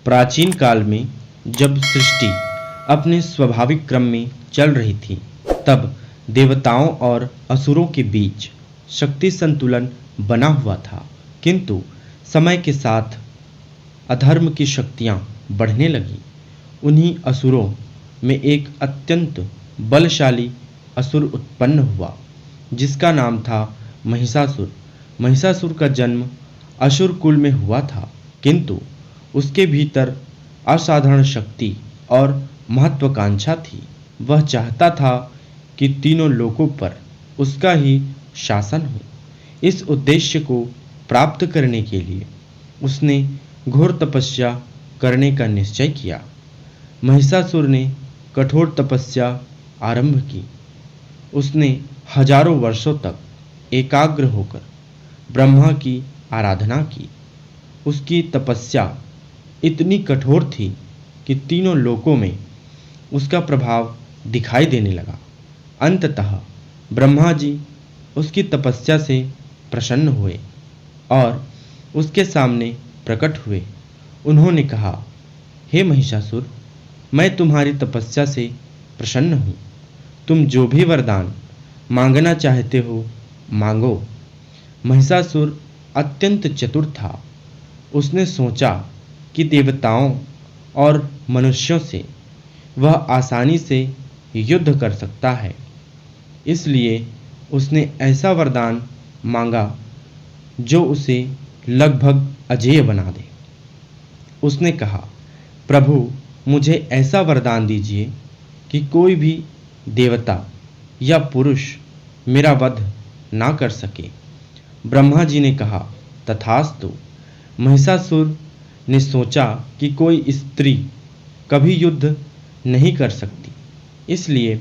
प्राचीन काल में जब सृष्टि अपने स्वाभाविक क्रम में चल रही थी, तब देवताओं और असुरों के बीच शक्ति संतुलन बना हुआ था। किंतु समय के साथ अधर्म की शक्तियां बढ़ने लगीं। उन्हीं असुरों में एक अत्यंत बलशाली असुर उत्पन्न हुआ, जिसका नाम था महिषासुर। महिषासुर का जन्म असुर कुल में हुआ था, किंतु उसके भीतर असाधारण शक्ति और महत्वाकांक्षा थी। वह चाहता था कि तीनों लोकों पर उसका ही शासन हो। इस उद्देश्य को प्राप्त करने के लिए उसने घोर तपस्या करने का निश्चय किया। महिषासुर ने कठोर तपस्या आरंभ की। उसने हजारों वर्षों तक एकाग्र होकर ब्रह्मा की आराधना की। उसकी तपस्या इतनी कठोर थी कि तीनों लोकों में उसका प्रभाव दिखाई देने लगा। अंततः ब्रह्मा जी उसकी तपस्या से प्रसन्न हुए और उसके सामने प्रकट हुए। उन्होंने कहा, हे महिषासुर, मैं तुम्हारी तपस्या से प्रसन्न हूँ। तुम जो भी वरदान मांगना चाहते हो मांगो। महिषासुर अत्यंत चतुर था। उसने सोचा कि देवताओं और मनुष्यों से वह आसानी से युद्ध कर सकता है, इसलिए उसने ऐसा वरदान मांगा जो उसे लगभग अजेय बना दे। उसने कहा, प्रभु, मुझे ऐसा वरदान दीजिए कि कोई भी देवता या पुरुष मेरा वध ना कर सके। ब्रह्मा जी ने कहा, तथास्तु। महिषासुर ने सोचा कि कोई स्त्री कभी युद्ध नहीं कर सकती, इसलिए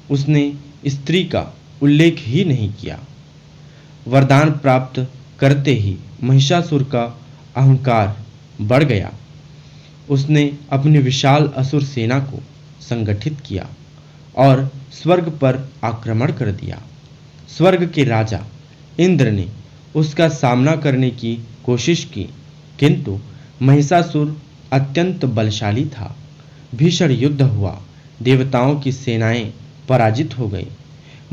उसने स्त्री का उल्लेख ही नहीं किया। वरदान प्राप्त करते ही महिषासुर का अहंकार बढ़ गया। उसने अपनी विशाल असुर सेना को संगठित किया और स्वर्ग पर आक्रमण कर दिया। स्वर्ग के राजा इंद्र ने उसका सामना करने की कोशिश की, किंतु महिषासुर अत्यंत बलशाली था। भीषण युद्ध हुआ। देवताओं की सेनाएं पराजित हो गई।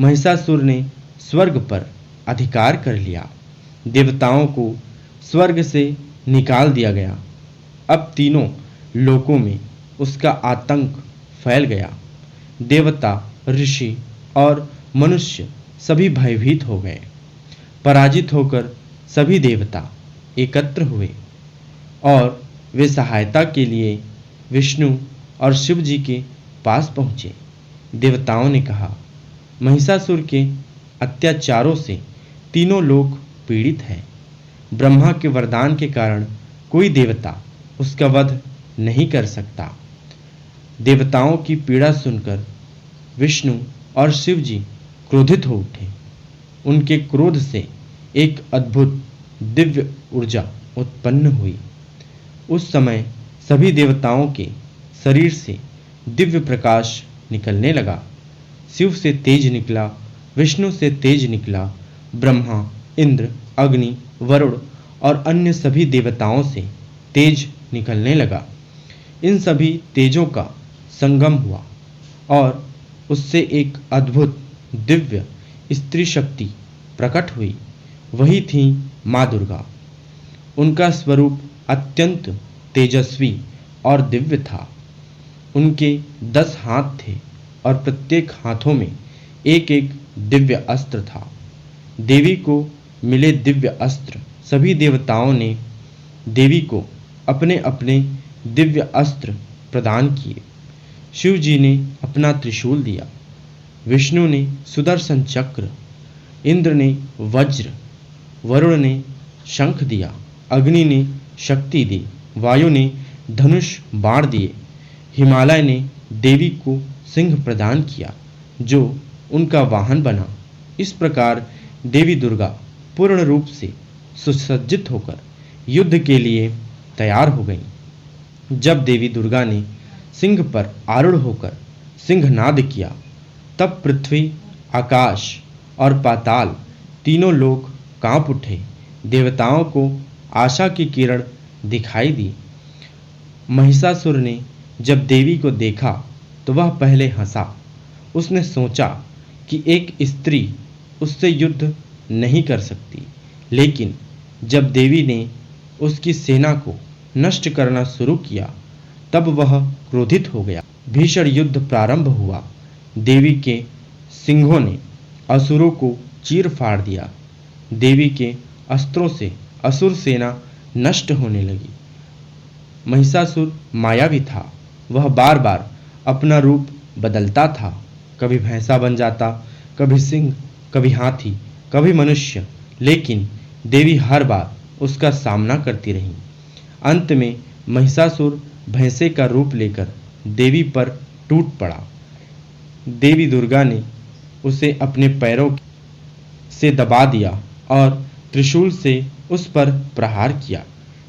महिषासुर ने स्वर्ग पर अधिकार कर लिया। देवताओं को स्वर्ग से निकाल दिया गया। अब तीनों लोकों में उसका आतंक फैल गया। देवता, ऋषि और मनुष्य सभी भयभीत हो गए। पराजित होकर सभी देवता एकत्र हुए और वे सहायता के लिए विष्णु और शिव जी के पास पहुँचे। देवताओं ने कहा, महिषासुर के अत्याचारों से तीनों लोक पीड़ित हैं। ब्रह्मा के वरदान के कारण कोई देवता उसका वध नहीं कर सकता। देवताओं की पीड़ा सुनकर विष्णु और शिव जी क्रोधित हो उठे। उनके क्रोध से एक अद्भुत दिव्य ऊर्जा उत्पन्न हुई। उस समय सभी देवताओं के शरीर से दिव्य प्रकाश निकलने लगा। शिव से तेज निकला, विष्णु से तेज निकला, ब्रह्मा, इंद्र, अग्नि, वरुण और अन्य सभी देवताओं से तेज निकलने लगा। इन सभी तेजों का संगम हुआ और उससे एक अद्भुत दिव्य स्त्री शक्ति प्रकट हुई। वही थी माँ दुर्गा। उनका स्वरूप अत्यंत तेजस्वी और दिव्य था। उनके 10 हाथ थे और प्रत्येक हाथों में एक एक दिव्य अस्त्र था। देवी को मिले दिव्य अस्त्र सभी देवताओं ने देवी को अपने अपने दिव्य अस्त्र प्रदान किए। शिव जी ने अपना त्रिशूल दिया, विष्णु ने सुदर्शन चक्र, इंद्र ने वज्र, वरुण ने शंख दिया, अग्नि ने शक्ति दी, वायु ने धनुष बाण दिए, हिमालय ने देवी को सिंह प्रदान किया जो उनका वाहन बना। इस प्रकार देवी दुर्गा पूर्ण रूप से सुसज्जित होकर युद्ध के लिए तैयार हो गई। जब देवी दुर्गा ने सिंह पर आरूढ़ होकर सिंहनाद किया, तब पृथ्वी, आकाश और पाताल तीनों लोग कांप उठे। देवताओं को आशा की किरण दिखाई दी। महिषासुर ने जब देवी को देखा तो वह पहले हंसा। उसने सोचा कि एक स्त्री उससे युद्ध नहीं कर सकती, लेकिन जब देवी ने उसकी सेना को नष्ट करना शुरू किया तब वह क्रोधित हो गया। भीषण युद्ध प्रारंभ हुआ। देवी के सिंहों ने असुरों को चीर फाड़ दिया। देवी के अस्त्रों से असुर सेना नष्ट होने लगी। महिषासुर मायावी था। वह बार बार अपना रूप बदलता था। कभी भैंसा बन जाता, कभी सिंह, कभी हाथी, कभी मनुष्य, लेकिन देवी हर बार उसका सामना करती रही। अंत में महिषासुर भैंसे का रूप लेकर देवी पर टूट पड़ा। देवी दुर्गा ने उसे अपने पैरों से दबा दिया और त्रिशूल से उस पर प्रहार किया।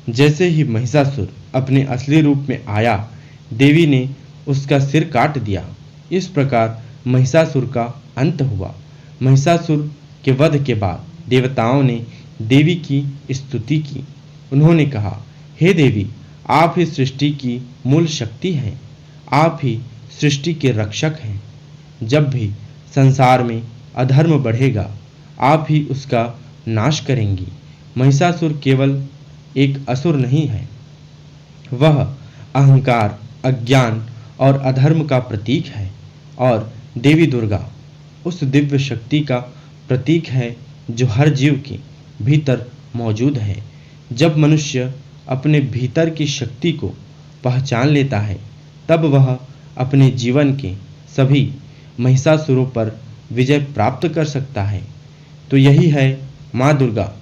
जैसे ही महिषासुर अपने असली रूप में आया, देवी ने उसका सिर काट दिया। इस प्रकार महिषासुर का अंत हुआ। महिषासुर के वध के बाद देवताओं ने देवी की स्तुति की। उन्होंने कहा, हे देवी, आप ही सृष्टि की मूल शक्ति हैं। आप ही सृष्टि के रक्षक हैं। जब भी संसार में अधर्म बढ़ेगा, आप ही उसका नाश करेंगी। महिषासुर केवल एक असुर नहीं है, वह अहंकार, अज्ञान और अधर्म का प्रतीक है। और देवी दुर्गा उस दिव्य शक्ति का प्रतीक है जो हर जीव के भीतर मौजूद है। जब मनुष्य अपने भीतर की शक्ति को पहचान लेता है, तब वह अपने जीवन के सभी महिषासुरों पर विजय प्राप्त कर सकता है। तो यही है माँ दुर्गा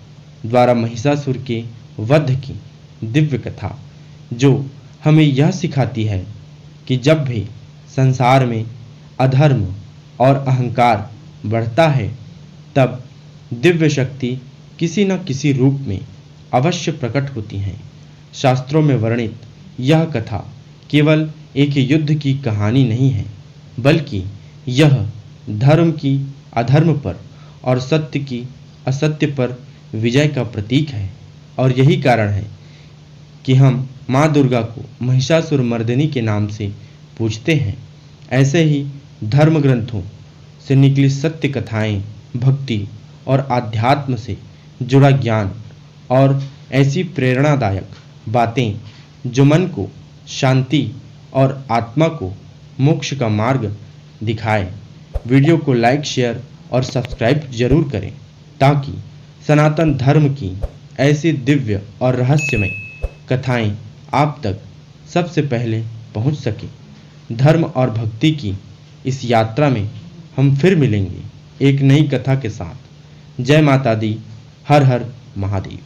द्वारा महिषासुर के वध की दिव्य कथा, जो हमें यह सिखाती है कि जब भी संसार में अधर्म और अहंकार बढ़ता है, तब दिव्य शक्ति किसी न किसी रूप में अवश्य प्रकट होती हैं। शास्त्रों में वर्णित यह कथा केवल एक युद्ध की कहानी नहीं है, बल्कि यह धर्म की अधर्म पर और सत्य की असत्य पर विजय का प्रतीक है। और यही कारण है कि हम माँ दुर्गा को महिषासुर मर्दिनी के नाम से पूजते हैं। ऐसे ही धर्म ग्रंथों से निकली सत्य कथाएं, भक्ति और आध्यात्म से जुड़ा ज्ञान और ऐसी प्रेरणादायक बातें जो मन को शांति और आत्मा को मोक्ष का मार्ग दिखाए। वीडियो को लाइक, शेयर और सब्सक्राइब जरूर करें, ताकि सनातन धर्म की ऐसी दिव्य और रहस्यमय कथाएं आप तक सबसे पहले पहुंच सके। धर्म और भक्ति की इस यात्रा में हम फिर मिलेंगे एक नई कथा के साथ। जय माता दी। हर हर महादेव।